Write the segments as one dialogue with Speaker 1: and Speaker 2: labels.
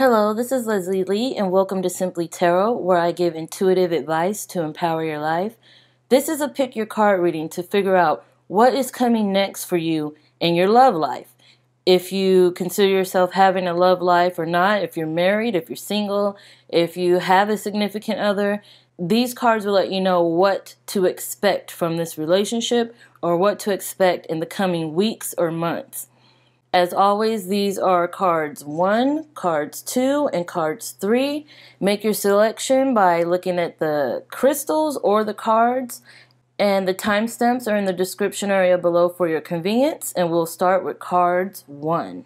Speaker 1: Hello, this is Leslie Lee, and welcome to Simply Tarot, where I give intuitive advice to empower your life. This is a pick your card reading to figure out what is coming next for you in your love life. If you consider yourself having a love life or not, if you're married, if you're single, if you have a significant other, these cards will let you know what to expect from this relationship or what to expect in the coming weeks or months. As always, these are cards 1, cards 2, and cards 3. Make your selection by looking at the crystals or the cards, and the timestamps are in the description area below for your convenience, and we'll start with cards 1.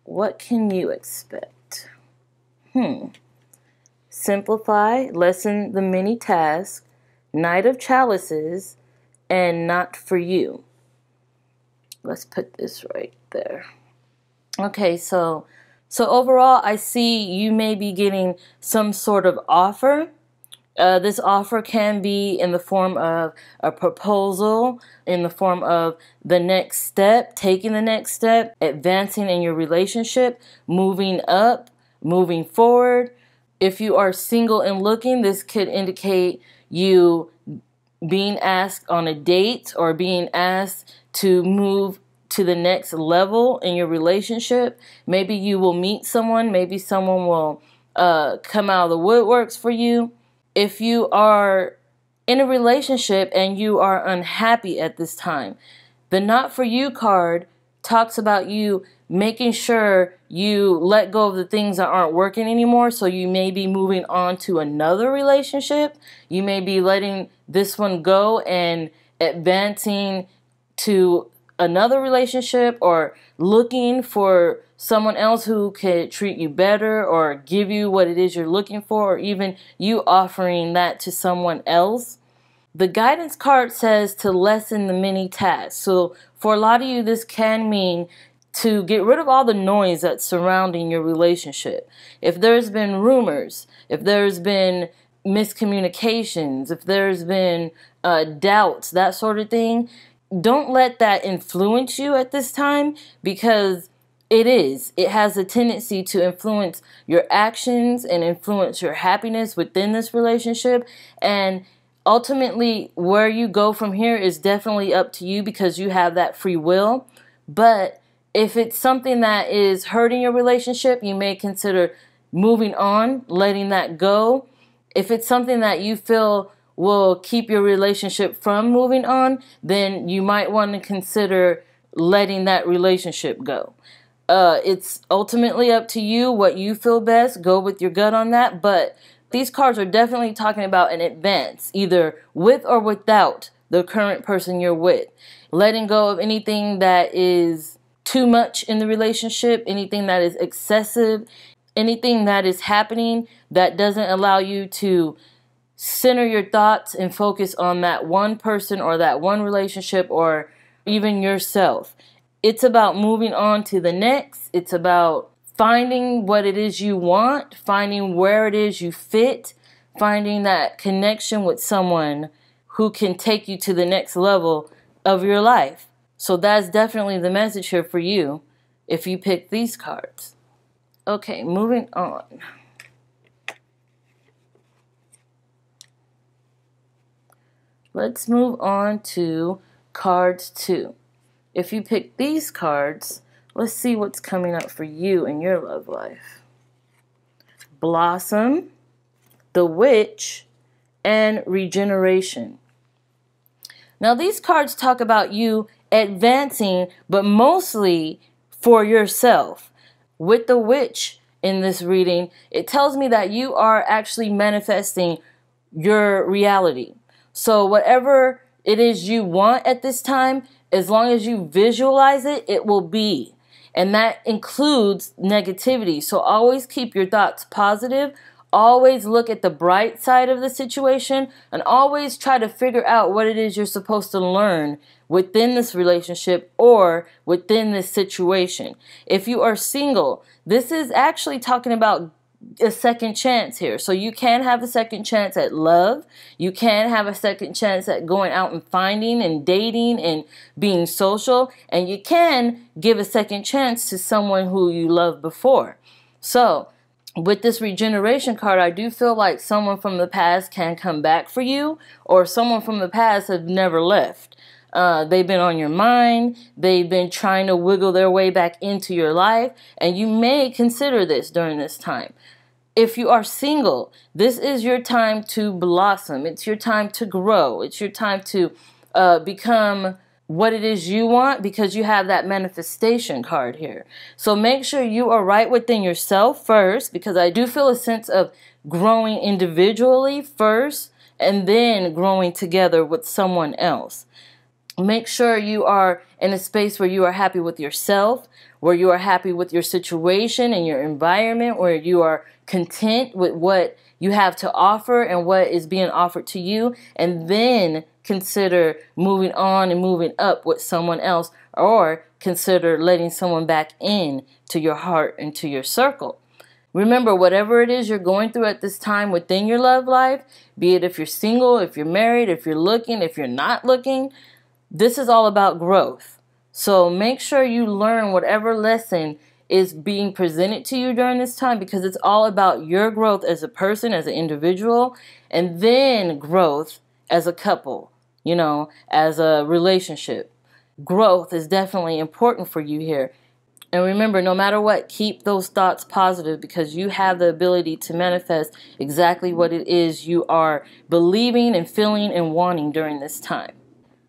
Speaker 1: What can you expect? Simplify, lessen the many tasks, Knight of Chalices, and Not for You. Let's put this right there. Okay, so overall, I see you may be getting some sort of offer. This offer can be in the form of a proposal, in the form of the next step, taking the next step, advancing in your relationship, moving up, moving forward. If you are single and looking, this could indicate you being asked on a date or being asked to move to the next level in your relationship. Maybe you will meet someone. Maybe someone will come out of the woodworks for you. If you are in a relationship and you are unhappy at this time, the Not For You card talks about you making sure you let go of the things that aren't working anymore. So you may be moving on to another relationship. You may be letting this one go and advancing to another relationship, or looking for someone else who could treat you better or give you what it is you're looking for, or even you offering that to someone else. The guidance card says to lessen the many tasks. So for a lot of you, this can mean to get rid of all the noise that's surrounding your relationship. If there's been rumors, if there's been miscommunications, if there's been doubts, that sort of thing, don't let that influence you at this time, because it has a tendency to influence your actions and influence your happiness within this relationship. And ultimately, where you go from here is definitely up to you, because you have that free will. But if it's something that is hurting your relationship, you may consider moving on, letting that go. If it's something that you feel will keep your relationship from moving on, then you might want to consider letting that relationship go. It's ultimately up to you what you feel best. Go with your gut on that. But these cards are definitely talking about an advance, either with or without the current person you're with. Letting go of anything that is too much in the relationship, anything that is excessive, anything that is happening that doesn't allow you to center your thoughts and focus on that one person or that one relationship or even yourself. It's about moving on to the next. It's about finding what it is you want, finding where it is you fit, finding that connection with someone who can take you to the next level of your life. So that's definitely the message here for you if you pick these cards. Okay, moving on. Let's move on to cards 2. If you pick these cards, let's see what's coming up for you in your love life. Blossom, the Witch, and Regeneration. Now these cards talk about you advancing, but mostly for yourself. With the Witch in this reading, it tells me that you are actually manifesting your reality. So whatever it is you want at this time, as long as you visualize it, it will be. And that includes negativity. So always keep your thoughts positive. Always look at the bright side of the situation, and always try to figure out what it is you're supposed to learn within this relationship or within this situation. If you are single, this is actually talking about a second chance here. So you can have a second chance at love. You can have a second chance at going out and finding and dating and being social. And you can give a second chance to someone who you loved before. So with this regeneration card, I do feel like someone from the past can come back for you, or someone from the past have never left. They've been on your mind. They've been trying to wiggle their way back into your life, and you may consider this during this time. If you are single, this is your time to blossom. It's your time to grow. It's your time to become what it is you want, because you have that manifestation card here. So make sure you are right within yourself first, because I do feel a sense of growing individually first and then growing together with someone else. Make sure you are in a space where you are happy with yourself, where you are happy with your situation and your environment, where you are content with what you have to offer and what is being offered to you, and then consider moving on and moving up with someone else, or consider letting someone back in to your heart and to your circle. Remember, whatever it is you're going through at this time within your love life, be it if you're single, if you're married, if you're looking, if you're not looking, this is all about growth. So make sure you learn whatever lesson is being presented to you during this time, because it's all about your growth as a person, as an individual, and then growth as a couple, you know, as a relationship. Growth is definitely important for you here. And remember, no matter what, keep those thoughts positive, because you have the ability to manifest exactly what it is you are believing and feeling and wanting during this time.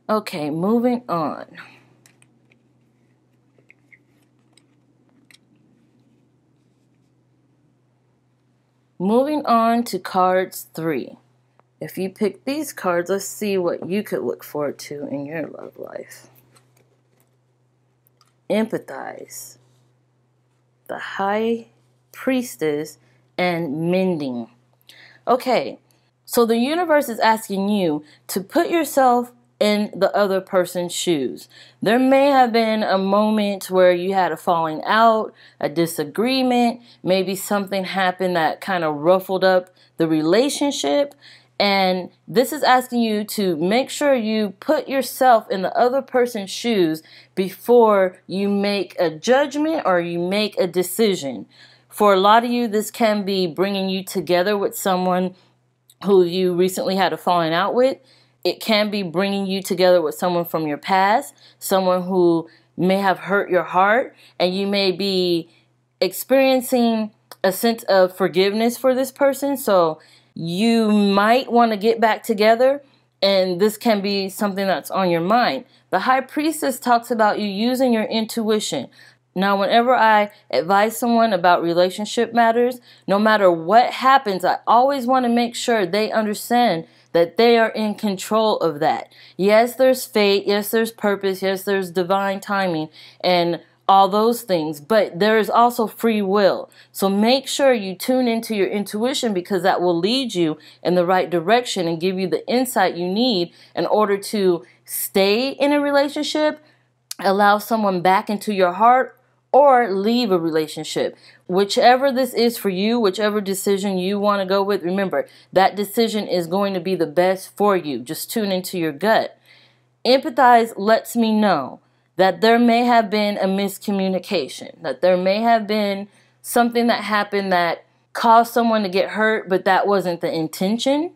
Speaker 1: Okay, moving on. Moving on to cards 3. If you pick these cards, let's see what you could look forward to in your love life. Empathize, the High Priestess, and mending. Okay, so the universe is asking you to put yourself in the other person's shoes. There may have been a moment where you had a falling out, a disagreement, maybe something happened that kind of ruffled up the relationship. And this is asking you to make sure you put yourself in the other person's shoes before you make a judgment or you make a decision. For a lot of you, this can be bringing you together with someone who you recently had a falling out with. It can be bringing you together with someone from your past, someone who may have hurt your heart, and you may be experiencing a sense of forgiveness for this person. So you might want to get back together, and this can be something that's on your mind. The High Priestess talks about you using your intuition. Now, whenever I advise someone about relationship matters, no matter what happens, I always want to make sure they understand that they are in control of that. Yes, there's fate. Yes, there's purpose. Yes, there's divine timing and all those things. But there is also free will. So make sure you tune into your intuition, because that will lead you in the right direction and give you the insight you need in order to stay in a relationship, allow someone back into your heart, or leave a relationship. Whichever this is for you, whichever decision you want to go with, remember, that decision is going to be the best for you. Just tune into your gut. Empathize lets me know that there may have been a miscommunication, that there may have been something that happened that caused someone to get hurt, but that wasn't the intention.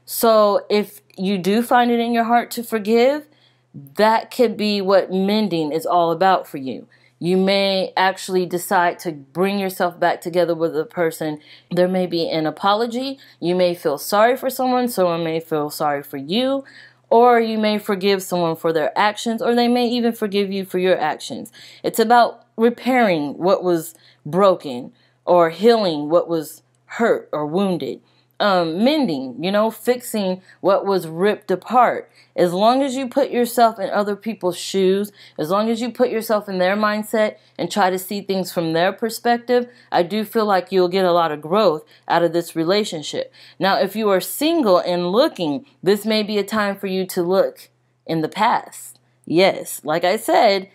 Speaker 1: So if you do find it in your heart to forgive, that could be what mending is all about for you. You may actually decide to bring yourself back together with a person. There may be an apology. You may feel sorry for someone. Someone may feel sorry for you. Or you may forgive someone for their actions, or they may even forgive you for your actions. It's about repairing what was broken, or healing what was hurt or wounded. Mending, fixing what was ripped apart. As long as you put yourself in other people's shoes, as long as you put yourself in their mindset and try to see things from their perspective, I do feel like you'll get a lot of growth out of this relationship. Now, if you are single and looking, this may be a time for you to look in the past. Yes, like I said,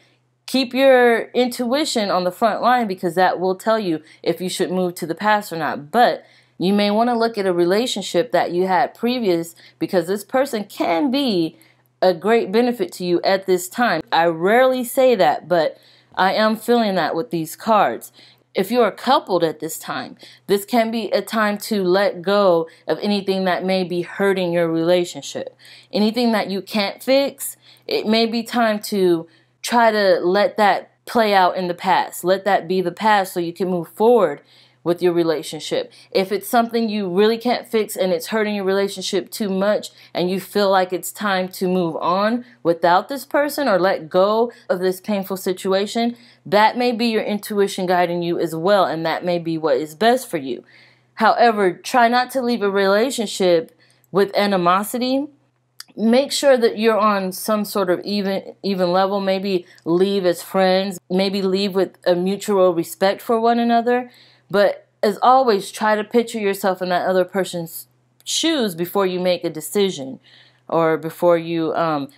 Speaker 1: keep your intuition on the front line, because that will tell you if you should move to the past or not. But you may want to look at a relationship that you had previous, because this person can be a great benefit to you at this time. I rarely say that, but I am feeling that with these cards. If you are coupled at this time, this can be a time to let go of anything that may be hurting your relationship. Anything that you can't fix, it may be time to try to let that play out in the past. Let that be the past so you can move forward with your relationship. If it's something you really can't fix and it's hurting your relationship too much and you feel like it's time to move on without this person or let go of this painful situation, that may be your intuition guiding you as well, and that may be what is best for you. However, try not to leave a relationship with animosity. Make sure that you're on some sort of even level. Maybe leave as friends. Maybe leave with a mutual respect for one another. But as always, try to picture yourself in that other person's shoes before you make a decision or before you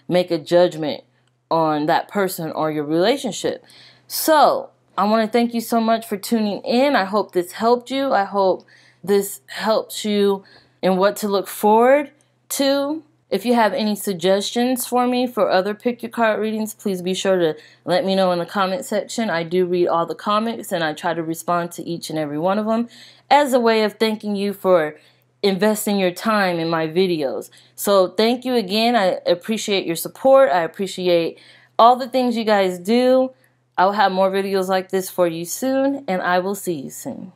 Speaker 1: make a judgment on that person or your relationship. So I want to thank you so much for tuning in. I hope this helped you. I hope this helps you in what to look forward to. If you have any suggestions for me for other Pick Your Card readings, please be sure to let me know in the comment section. I do read all the comments and I try to respond to each and every one of them as a way of thanking you for investing your time in my videos. So thank you again. I appreciate your support. I appreciate all the things you guys do. I'll have more videos like this for you soon, and I will see you soon.